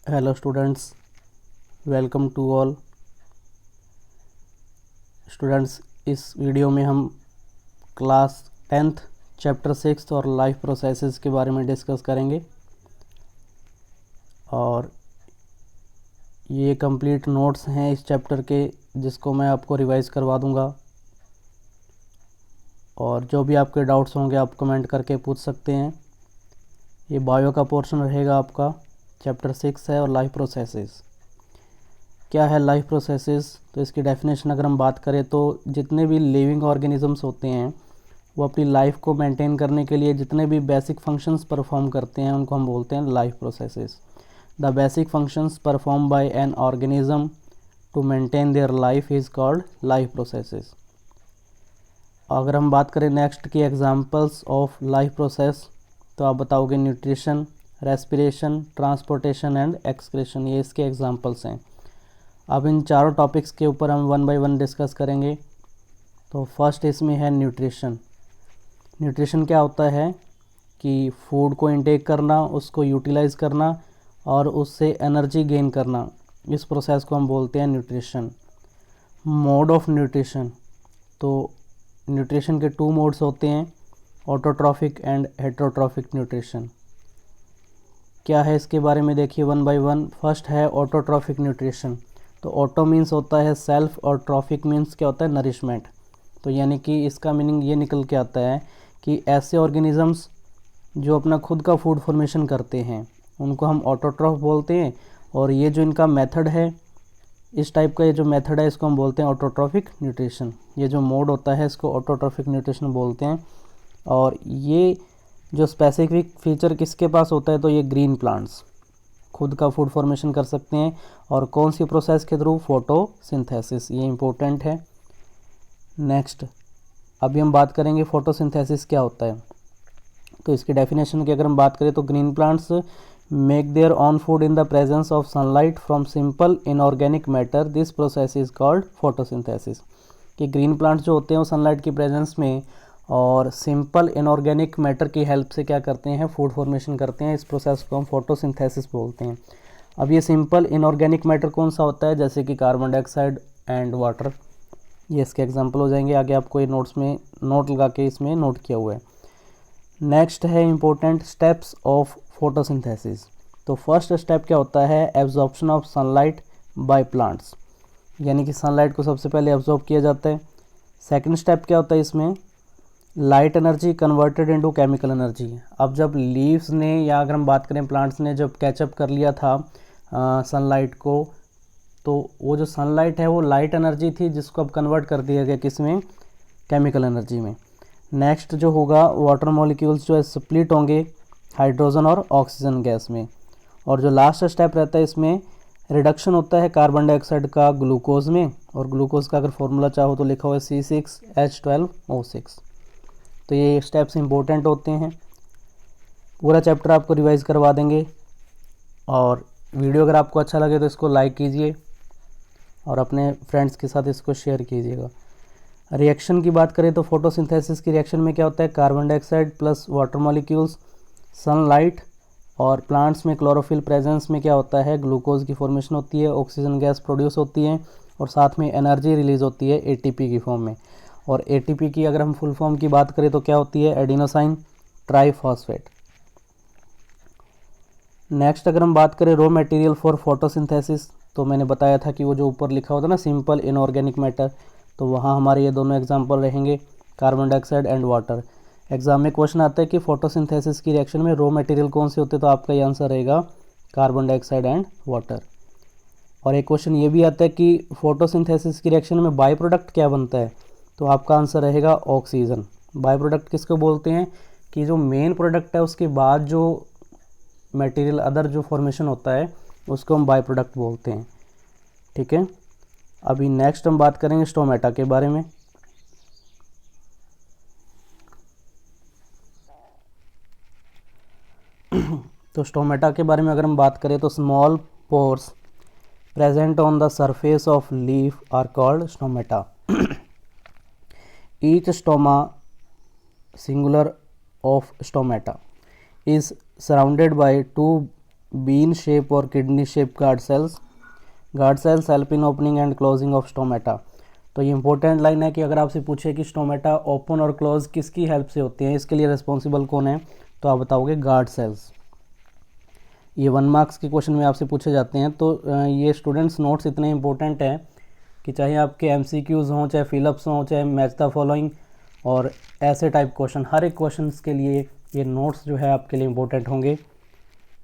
Hello students, welcome to all students. इस video में हम क्लास 10th चैप्टर 6 और लाइफ प्रोसेसेस के बारे में डिस्कस करेंगे और ये कंप्लीट नोट्स हैं इस चैप्टर के, जिसको मैं आपको रिवाइज़ करवा दूंगा। और जो भी आपके डाउट्स होंगे आप कमेंट करके पूछ सकते हैं। ये बायो का पोर्शन रहेगा आपका, चैप्टर 6 है और लाइफ प्रोसेसेस। क्या है लाइफ प्रोसेसेस? तो इसकी डेफिनेशन अगर हम बात करें तो जितने भी लिविंग ऑर्गेनिजम्स होते हैं वो अपनी लाइफ को मेंटेन करने के लिए जितने भी बेसिक फंक्शंस परफॉर्म करते हैं उनको हम बोलते हैं life processes. The basic functions perform by an organism to maintain their life is called life processes. अगर हम बात करें नेक्स्ट की एग्जांपल्स ऑफ लाइफ प्रोसेस, तो आप बताओगे nutrition, respiration, transportation and excretion. ये इसके एग्जांपल्स हैं। अब इन चारों टॉपिक्स के ऊपर हम वन बाय वन डिस्कस करेंगे। तो फर्स्ट इसमें है न्यूट्रिशन। न्यूट्रिशन क्या होता है कि फूड को इनटेक करना, उसको यूटिलाइज़ करना और उससे एनर्जी गेन करना, इस प्रोसेस को हम बोलते हैं न्यूट्रिशन। मोड ऑफ न्यूट्रिशन, तो न्यूट्रिशन के टू मोड्स होते हैं, ऑटोट्रॉफिक एंड हेटरोट्रॉफिक न्यूट्रिशन। क्या है इसके बारे में देखिए वन बाय वन। फर्स्ट है ऑटोट्रॉफिक न्यूट्रिशन। तो ऑटो मीन्स होता है सेल्फ और ट्रॉफिक मीन्स क्या होता है, नरिशमेंट। तो यानी कि इसका मीनिंग ये निकल के आता है कि ऐसे ऑर्गेनिजम्स जो अपना खुद का फूड फॉर्मेशन करते हैं उनको हम ऑटोट्रॉफ बोलते हैं। और ये जो इनका मेथड है, इस टाइप का ये जो मेथड है इसको हम बोलते हैं ऑटोट्रॉफिक न्यूट्रिशन। ये जो मोड होता है इसको ऑटोट्रॉफिक न्यूट्रिशन बोलते हैं। और ये जो स्पेसिफिक फीचर किसके पास होता है, तो ये ग्रीन प्लांट्स खुद का फूड फॉर्मेशन कर सकते हैं। और कौन सी प्रोसेस के थ्रू? फोटोसिंथेसिस। ये इंपॉर्टेंट है। नेक्स्ट अभी हम बात करेंगे फोटोसिंथेसिस क्या होता है। तो इसकी डेफिनेशन की अगर हम बात करें तो green plants make their on food in the presence of sunlight from simple inorganic matter. This process is called photosynthesis. कि ग्रीन प्लांट्स जो होते हैं वो सनलाइट की प्रेजेंस में और सिंपल इनऑर्गेनिक मैटर की हेल्प से क्या करते हैं, फूड फॉर्मेशन करते हैं। इस प्रोसेस को हम फोटोसिंथेसिस बोलते हैं। अब ये सिंपल इनऑर्गेनिक मैटर कौन सा होता है, जैसे कि कार्बन डाइऑक्साइड एंड वाटर, ये इसके एग्जांपल हो जाएंगे। आगे आपको ये नोट्स में नोट लगा के इसमें नोट किया हुआ है। नेक्स्ट है इंपॉर्टेंट स्टेप्स ऑफ फोटोसिंथेसिस। तो फर्स्ट स्टेप क्या होता है, absorption of sunlight by plants, यानी कि सनलाइट को सबसे पहले एब्जॉर्ब किया जाता है। सेकंड स्टेप क्या होता है इसमें, light energy converted into chemical energy. अब जब लीव्स ने या अगर हम बात करें प्लांट्स ने जब कैचअप कर लिया था सनलाइट को, तो वो जो सनलाइट है वो लाइट एनर्जी थी जिसको अब कन्वर्ट कर दिया गया किसमें, केमिकल एनर्जी में। नेक्स्ट जो होगा, वाटर मॉलिक्यूल्स जो है स्प्लिट होंगे हाइड्रोजन और ऑक्सीजन गैस में। और जो लास्ट स्टेप रहता है इसमें रिडक्शन होता है कार्बन डाइऑक्साइड का ग्लूकोज में। और ग्लूकोज का अगर फॉर्मूला चाहो तो लिखा हुआ है C6H12O6। तो ये स्टेप्स इंपॉर्टेंट होते हैं। पूरा चैप्टर आपको रिवाइज करवा देंगे। और वीडियो अगर आपको अच्छा लगे तो इसको लाइक कीजिए और अपने फ्रेंड्स के साथ इसको शेयर कीजिएगा। रिएक्शन की बात करें तो फोटोसिंथेसिस की रिएक्शन में क्या होता है, carbon dioxide plus water molecules, sunlight और प्लांट्स में क्लोरोफिल प्रेजेंस में क्या होता है, ग्लूकोज की फॉर्मेशन होती है, ऑक्सीजन गैस प्रोड्यूस होती है और साथ में एनर्जी रिलीज होती है एटीपी की फॉर्म में। और एटीपी की अगर हम फुल फॉर्म की बात करें तो क्या होती है, एडिनोसाइन ट्राइफॉस्फेट। नेक्स्ट अगर हम बात करें रॉ मटेरियल फॉर फोटोसिंथेसिस, तो मैंने बताया था कि वो जो ऊपर लिखा होता है ना सिंपल इनऑर्गेनिक मैटर, तो वहाँ हमारे ये दोनों एग्जाम्पल रहेंगे, carbon dioxide and water. Exam में क्वेश्चन आता है कि फोटोसिंथेसिस की रिएक्शन में रॉ मटेरियल कौन से होते हैं, तो आपका ये आंसर रहेगा कार्बन डाइऑक्साइड एंड वाटर। और एक क्वेश्चन ये भी आता है कि फोटोसिंथेसिस की रिएक्शन में बाई प्रोडक्ट क्या बनता है, तो आपका आंसर रहेगा ऑक्सीजन। बाई प्रोडक्ट किसको बोलते हैं, कि जो मेन प्रोडक्ट है उसके बाद जो मटेरियल अदर जो फॉर्मेशन होता है उसको हम बाई प्रोडक्ट बोलते हैं। ठीक है, अभी नेक्स्ट हम बात करेंगे स्टोमेटा के बारे में। तो स्टोमेटा के बारे में अगर हम बात करें तो small pores present on the surface of leaf are called stomata. Each stoma singular of stomata is surrounded by two bean shape or kidney shape guard cells. Guard cells help in opening and closing of stomata. तो ये important line है कि अगर आपसे पूछे कि stomata open और close किसकी हेल्प से होती हैं, इसके लिए रिस्पॉन्सिबल कौन है, तो आप बताओगे गार्ड सेल्स। ये 1 मार्क्स के क्वेश्चन में आपसे पूछे जाते हैं। तो ये स्टूडेंट्स नोट्स इतने इंपॉर्टेंट हैं कि चाहे आपके MCQs हों, चाहे फिलअप्स हों, चाहे मैच द फॉलोइंग और ऐसे टाइप क्वेश्चन, हर एक क्वेश्चन के लिए ये नोट्स जो है आपके लिए इम्पोर्टेंट होंगे।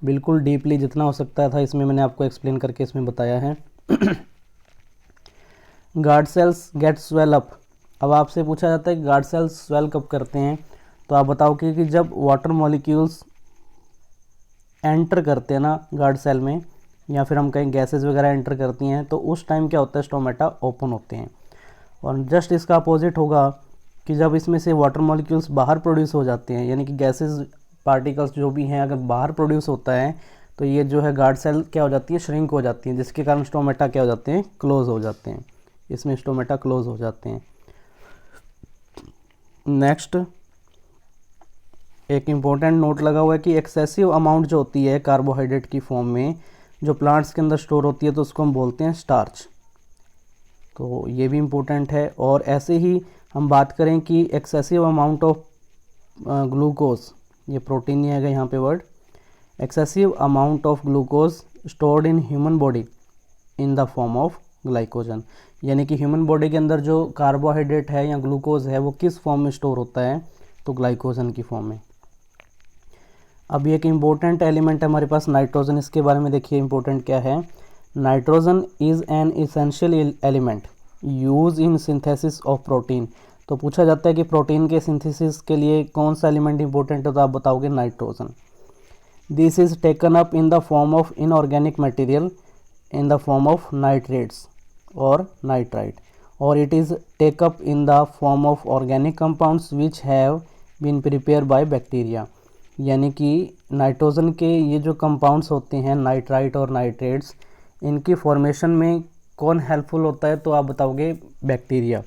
बिल्कुल डीपली जितना हो सकता था इसमें मैंने आपको एक्सप्लेन करके इसमें बताया है। Guard cells get swell up. अब आपसे पूछा जाता है कि गार्ड सेल्स स्वेल कब करते हैं, तो आप बताओ कि जब वाटर मॉलिक्यूल्स एंटर करते हैं ना गार्ड सेल में, या फिर हम कहीं गैसेस वगैरह एंटर करती हैं, तो उस टाइम क्या होता है, स्टोमेटा ओपन होते हैं। और जस्ट इसका अपोजिट होगा कि जब इसमें से वाटर मॉलिक्यूल्स बाहर प्रोड्यूस हो जाते हैं, यानी कि गैसेस पार्टिकल्स जो भी हैं अगर बाहर प्रोड्यूस होता है, तो ये जो है गार्ड सेल क्या हो जाती है, श्रिंक हो जाती है, जिसके कारण स्टोमेटा क्या हो जाते हैं, क्लोज हो जाते हैं। इसमें स्टोमेटा क्लोज हो जाते हैं। नेक्स्ट एक इम्पोर्टेंट नोट लगा हुआ है कि एक्सेसिव अमाउंट जो होती है कार्बोहाइड्रेट की फॉर्म में जो प्लांट्स के अंदर स्टोर होती है, तो उसको हम बोलते हैं स्टार्च। तो ये भी इम्पोर्टेंट है। और ऐसे ही हम बात करें कि एक्सेसिव अमाउंट ऑफ ग्लूकोज, ये प्रोटीन नहीं आएगा यहाँ पे word, excessive amount of glucose stored in human body in the form of glycogen, यानी कि ह्यूमन बॉडी के अंदर जो कार्बोहाइड्रेट है या ग्लूकोज है वो किस फॉर्म में स्टोर होता है, तो ग्लाइकोजन की फॉर्म में। अब एक इम्पोर्टेंट एलिमेंट है हमारे पास नाइट्रोजन, इसके बारे में देखिए इम्पोर्टेंट क्या है। Nitrogen is an essential element use in synthesis of protein. तो पूछा जाता है कि प्रोटीन के सिंथेसिस के लिए कौन सा एलिमेंट इंपॉर्टेंट है, तो आप बताओगे nitrogen. This is taken up in the form of inorganic material in the form of nitrates और नाइट्राइट, और it is take up in the form of organic compounds which have been prepare by bacteria. यानी कि nitrogen के ये जो compounds होते हैं nitrite और नाइट्रेट्स, इनकी फॉर्मेशन में कौन हेल्पफुल होता है, तो आप बताओगे बैक्टीरिया।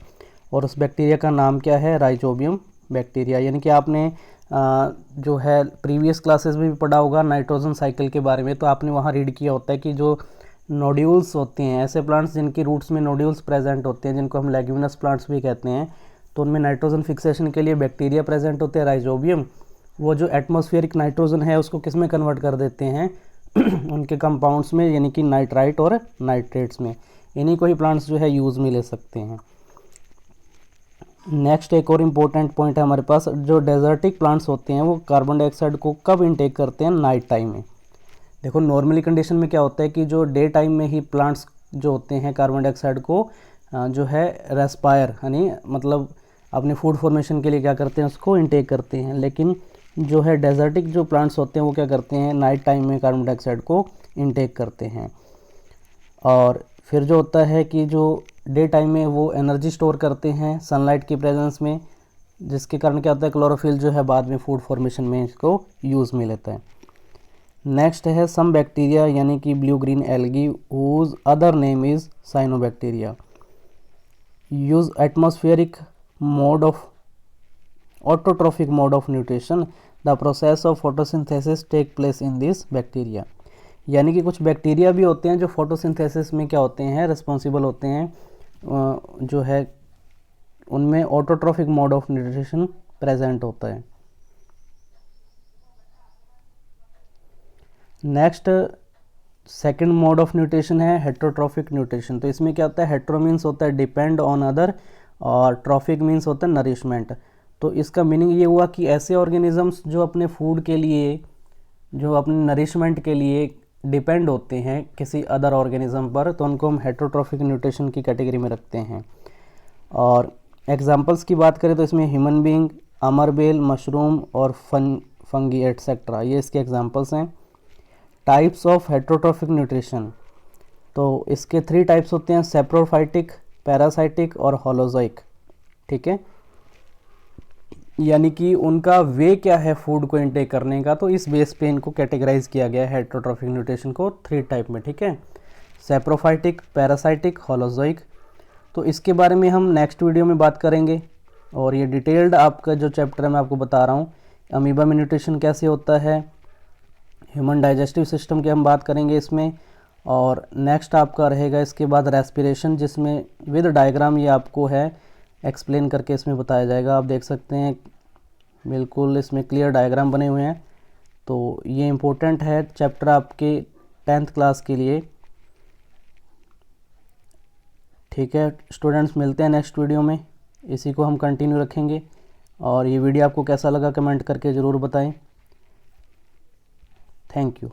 और उस बैक्टीरिया का नाम क्या है, राइजोबियम बैक्टीरिया। यानी कि आपने जो है प्रीवियस क्लासेस में भी पढ़ा होगा नाइट्रोजन साइकिल के बारे में, तो आपने वहाँ रीड किया होता है कि जो नोड्यूल्स होते हैं, ऐसे प्लांट्स जिनकी रूट्स में नोड्यूल्स प्रेजेंट होते हैं, जिनको हम लेग्यूमिनस प्लांट्स भी कहते हैं, तो उनमें नाइट्रोजन फिक्सेशन के लिए बैक्टीरिया प्रेजेंट होते हैं, राइजोबियम। वो जो एटमॉस्फेरिक नाइट्रोजन है उसको किस में कन्वर्ट कर देते हैं उनके कंपाउंड्स में, यानी कि नाइट्राइट और नाइट्रेट्स में। इन्हीं को ही प्लांट्स जो है यूज़ में ले सकते हैं। नेक्स्ट एक और इम्पोर्टेंट पॉइंट है हमारे पास, जो डेजर्टिक प्लांट्स होते हैं वो कार्बन डाइऑक्साइड को कब इनटेक करते हैं, नाइट टाइम में। देखो नॉर्मली कंडीशन में क्या होता है कि जो डे टाइम में ही प्लांट्स जो होते हैं कार्बन डाइऑक्साइड को जो है रेस्पायर, यानी मतलब अपने फूड फॉर्मेशन के लिए क्या करते हैं, उसको इनटेक करते हैं। लेकिन जो है डेजर्टिक जो प्लांट्स होते हैं वो क्या करते हैं, नाइट टाइम में कार्बन डाइऑक्साइड को इनटेक करते हैं। और फिर जो होता है कि जो डे टाइम में वो एनर्जी स्टोर करते हैं सनलाइट की प्रेजेंस में, जिसके कारण क्या होता है, क्लोरोफिल जो है बाद में फूड फॉर्मेशन में इसको यूज़ में लेता है। नेक्स्ट है सम बैक्टीरिया, यानी कि blue green algae whose other name is cyanobacteria, use atmospheric mode of autotrophic mode of nutrition, the process of photosynthesis take place in this bacteria। यानी कि कुछ बैक्टीरिया भी होते हैं जो फोटोसिंथेसिस में क्या होते हैं, रिस्पॉन्सिबल होते हैं, जो है उनमें autotrophic mode of nutrition present होता है। Next second mode of nutrition है हेट्रोट्रॉफिक न्यूट्रिशन। तो इसमें क्या होता है, हेट्रो मीन्स होता है डिपेंड ऑन अदर और ट्रॉफिक मीन्स होता है नरिशमेंट। तो इसका मीनिंग ये हुआ कि ऐसे ऑर्गेनिजम्स जो अपने फूड के लिए, जो अपने नरिशमेंट के लिए डिपेंड होते हैं किसी अदर ऑर्गेनिज्म पर, तो उनको हम हेट्रोट्रॉफिक न्यूट्रिशन की कैटेगरी में रखते हैं। और एग्जांपल्स की बात करें तो इसमें ह्यूमन बीइंग, अमरबेल, मशरूम और फंगी एटसेट्रा, ये इसके एग्जांपल्स हैं। टाइप्स ऑफ हेट्रोट्रॉफिक न्यूट्रिशन, तो इसके 3 टाइप्स होते हैं, सेप्रोफाइटिक, पैरासाइटिक और होलोजोइक। ठीक है, यानी कि उनका वे क्या है फूड को इनटेक करने का, तो इस बेस पे इनको कैटेगराइज किया गया है हेट्रोट्रॉफिक न्यूट्रिशन को 3 टाइप में। ठीक है, सेप्रोफाइटिक, पैरासाइटिक, होलोजोइक। तो इसके बारे में हम नेक्स्ट वीडियो में बात करेंगे। और ये डिटेल्ड आपका जो चैप्टर है मैं आपको बता रहा हूँ, अमीबा में न्यूट्रिशन कैसे होता है, ह्यूमन डाइजेस्टिव सिस्टम की हम बात करेंगे इसमें। और नेक्स्ट आपका रहेगा इसके बाद रेस्पिरेशन, जिसमें विद डायग्राम ये आपको है एक्सप्लेन करके इसमें बताया जाएगा। आप देख सकते हैं बिल्कुल इसमें क्लियर डायग्राम बने हुए हैं। तो ये इम्पोर्टेंट है चैप्टर आपके 10th क्लास के लिए। ठीक है स्टूडेंट्स, मिलते हैं नेक्स्ट वीडियो में, इसी को हम कंटिन्यू रखेंगे। और ये वीडियो आपको कैसा लगा कमेंट करके ज़रूर बताएं। Thank you.